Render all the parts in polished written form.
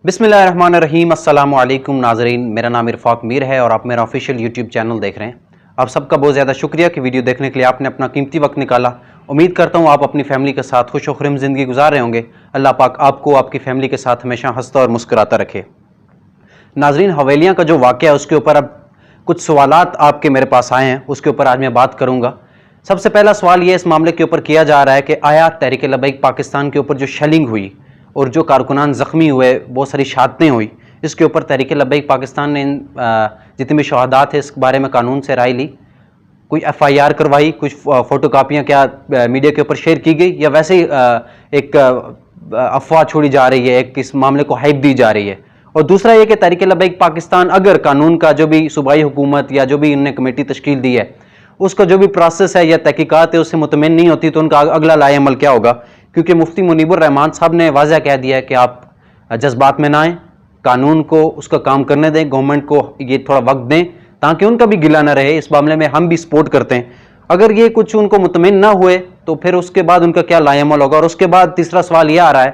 बिस्मिल्लाहिर्रहमानिर्रहीम। अस्सलाम वालेकुम नाजरीन, मेरा नाम इरफाक मीर है और आप मेरा ऑफिशियल यूट्यूब चैनल देख रहे हैं। आप सबका बहुत ज़्यादा शुक्रिया कि वीडियो देखने के लिए आपने अपना कीमती वक्त निकाला। उम्मीद करता हूँ आप अपनी फैमिली के साथ खुश खुरम ज़िंदगी गुजार रहे होंगे। अल्लाह पाक आपको आपकी फैमिली के साथ हमेशा हंसता और मुस्कुराता रखे। नाजरीन, हवेलियाँ का जो वाक़या है उसके ऊपर अब कुछ सवालात आपके मेरे पास आए हैं, उसके ऊपर आज मैं बात करूँगा। सबसे पहला सवाल ये इस मामले के ऊपर किया जा रहा है कि आया तहरीक लब्बैक पाकिस्तान के ऊपर जो शेलिंग हुई और जो कारकुनान ज़ख्मी हुए, बहुत सारी शहादतें हुई, इसके ऊपर तहरीक लब्बैक पाकिस्तान ने जितने भी शहादा थे इस बारे में कानून से राय ली, कोई FIR करवाई, कुछ फ़ोटो कापियाँ क्या मीडिया के ऊपर शेयर की गई, या वैसे ही एक अफवाह छोड़ी जा रही है, एक इस मामले को हाइप दी जा रही है। और दूसरा ये कि तहरीक लब्बैक पाकिस्तान अगर कानून का जो भी सूबाई हुकूमत या जो भी इन्होंने कमेटी तश्कील दी है उसका जो भी प्रोसेस है या तहकीकात है उससे मुतमिन नहीं होती तो उनका अगला लाएअमल क्या होगा। क्योंकि मुफ्ती मुनीबुर रहमान साहब ने वाज़ह कह दिया है कि आप जज्बात में ना आएँ, कानून को उसका काम करने दें, गवर्नमेंट को ये थोड़ा वक्त दें ताकि उनका भी गिला ना रहे। इस मामले में हम भी सपोर्ट करते हैं। अगर ये कुछ उनको मुतमिन ना हुए तो फिर उसके बाद उनका क्या लाएअमल होगा। और उसके बाद तीसरा सवाल ये आ रहा है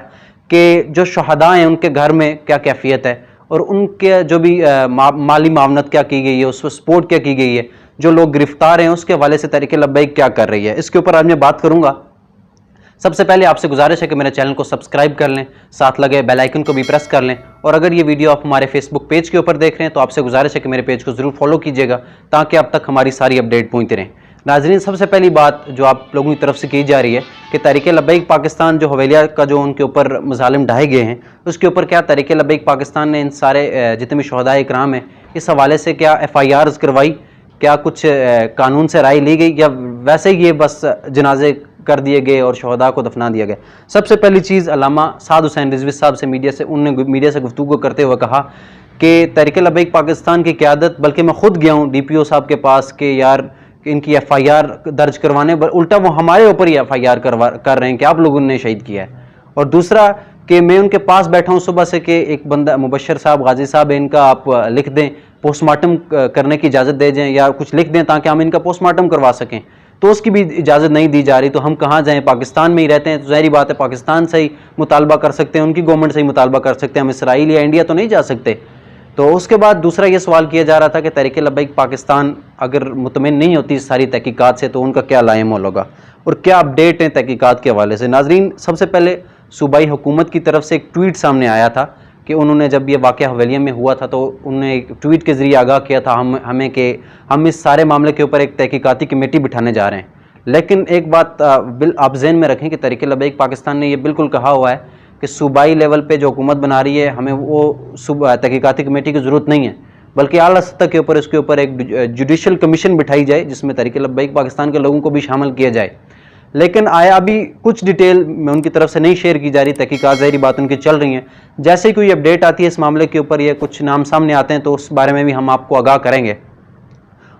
कि जो शहादा हैं उनके घर में क्या कैफियत है और उनके जो भी माली मावनत क्या की गई है, उस पर सपोर्ट क्या की गई है, जो लोग गिरफ्तार हैं उसके हवाले से तहरीक लब्बैक क्या कर रही है, इसके ऊपर आज मैं बात करूंगा। सबसे पहले आपसे गुजारिश है कि मेरे चैनल को सब्सक्राइब कर लें, साथ लगे बेल आइकन को भी प्रेस कर लें। और अगर ये वीडियो आप हमारे फेसबुक पेज के ऊपर देख रहे हैं तो आपसे गुजारिश है कि मेरे पेज को ज़रूर फॉलो कीजिएगा ताकि अब तक हमारी सारी अपडेट पहुँचती रहें। नाज़रीन, सबसे पहली बात जो आप लोगों की तरफ से की जा रही है कि तहरीक लब्बैक पाकिस्तान जो हवेलिया का जो उनके ऊपर मज़ालिम ढाए गए हैं उसके ऊपर क्या तहरीक लब्बैक पाकिस्तान ने इन सारे जितने भी शहदाए इकराम हैं इस हवाले से क्या FIRs करवाई, क्या कुछ कानून से राय ली गई, या वैसे ही ये बस जनाजे कर दिए गए और शहदा को दफना दिया गया। सबसे पहली चीज़, अल्लामा साद हुसैन रिजवी साहब से मीडिया से गुफ्तगू करते हुए कहा कि तहरीक लब्बैक पाकिस्तान की क़यादत, बल्कि मैं खुद गया हूँ DPO साहब के पास कि यार इनकी FIR दर्ज करवाने, उल्टा वो हमारे ऊपर ही FIR कर रहे हैं कि आप लोगों ने शहीद किया है। और दूसरा कि मैं उनके पास बैठा हूँ सुबह से कि एक बंदा मुबशर साहब गाजी साहब है, इनका आप लिख दें, पोस्टमार्टम करने की इजाज़त दे दें या कुछ लिख दें ताकि हम इनका पोस्टमार्टम करवा सकें, तो उसकी भी इजाज़त नहीं दी जा रही। तो हम कहाँ जाएँ, पाकिस्तान में ही रहते हैं तो ज़ाहिर बात है पाकिस्तान से ही मुतालबा कर सकते हैं, उनकी गवर्नमेंट से ही मुतालबा कर सकते हैं, हम इसराइल या इंडिया तो नहीं जा सकते। तो उसके बाद दूसरा ये सवाल किया जा रहा था कि तहरीक लब्बैक पाकिस्तान अगर मुतमिन नहीं होती इस सारी तहकीकात से तो उनका क्या लाएअमल होगा और क्या अपडेट है तहकीकात के हवाले से। नाजरीन, सबसे पहले सूबाई हुकूमत की तरफ से एक ट्वीट सामने आया था कि उन्होंने जब ये वाक़या हवेलिया में हुआ था तो उन्होंने एक ट्वीट के ज़रिए आगाह किया था हमें कि हम इस सारे मामले के ऊपर एक तहकीकाती कमेटी बिठाने जा रहे हैं। लेकिन एक बात आप ज़हन में रखें कि तहरीक लब्बैक पाकिस्तान ने ये बिल्कुल कहा हुआ है कि सूबाई लेवल पे जो हुकूमत बना रही है हमें वो तहकीकाती कमेटी की ज़रूरत नहीं है, बल्कि आला सतह के ऊपर इसके ऊपर एक जुडिशल कमीशन बिठाई जाए जिसमें तहरीक लब्बैक पाकिस्तान के लोगों को भी शामिल किया जाए। लेकिन आया अभी कुछ डिटेल में उनकी तरफ से नहीं शेयर की जा रही, तहकीकात ज़ाहिर बात उनकी चल रही हैं। जैसे ही कोई अपडेट आती है इस मामले के ऊपर या कुछ नाम सामने आते हैं तो उस बारे में भी हम आपको आगाह करेंगे।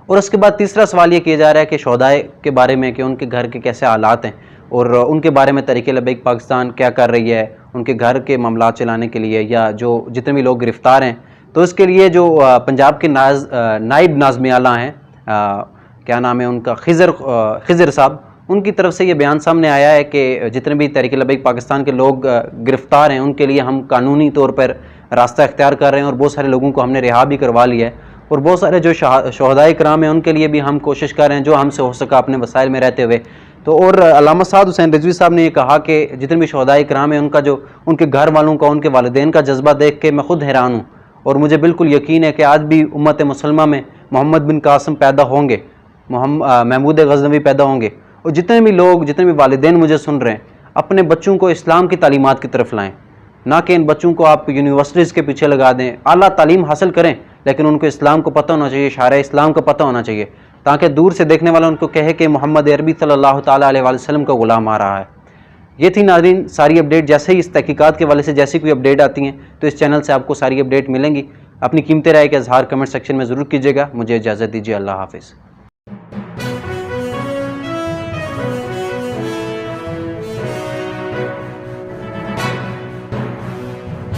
और उसके बाद तीसरा सवाल ये किया जा रहा है कि शहदाए के बारे में कि उनके घर के कैसे हालात हैं और उनके बारे में तहरीक लब्बैक पाकिस्तान क्या कर रही है उनके घर के मामला चलाने के लिए, या जो जितने भी लोग गिरफ़्तार हैं तो इसके लिए जो पंजाब के नायब नाज़िम आला हैं, क्या नाम है उनका, खिज़र साहब, उनकी तरफ से ये बयान सामने आया है कि जितने भी तहरीक लब्बैक पाकिस्तान के लोग गिरफ़्तार हैं उनके लिए हम कानूनी तौर पर रास्ता इख्तियार कर रहे हैं और बहुत सारे लोगों को हमने रिहा भी करवा लिया है। और बहुत सारे जो शहदाए इकराम हैं उनके लिए भी हम कोशिश कर रहे हैं जो हमसे हो सका अपने वसाइल में रहते हुए। तो और अल्लामा साद हुसैन रिजवी साहब ने ये कहा कि जितने भी शहदाए इकराम हैं उनका जो उनके घर वालों का, उनके वालिदैन का जज्बा देख के मैं खुद हैरान हूँ और मुझे बिल्कुल यकीन है कि आज भी उम्मत मुसलमा में मोहम्मद बिन कासिम पैदा होंगे, महमूद गज़नवी पैदा होंगे, और जितने भी लोग, जितने भी वालिदैन मुझे सुन रहे हैं, अपने बच्चों को इस्लाम की तालीमात की तरफ लाएँ, ना कि इन बच्चों को आप यूनिवर्सिटीज़ के पीछे लगा दें। आला तालीम हासिल करें लेकिन उनको इस्लाम को पता होना चाहिए, शारा इस्लाम का पता होना चाहिए ताकि दूर से देखने वाला उनको कहे कि मोहम्मद अरबी सल्लल्लाहु ताला अलैहि वसल्लम का गुलाम आ रहा है। ये थी नाज़रीन सारी अपडेट। जैसे ही इस तहकीकात के वाले से जैसी कोई अपडेट आती हैं तो इस चैनल से आपको सारी अपडेट मिलेंगी। अपनी कीमती राय का इज़हार कमेंट सेक्शन में ज़रूर कीजिएगा। मुझे इजाज़त दीजिए। अल्लाह हाफ़िज़।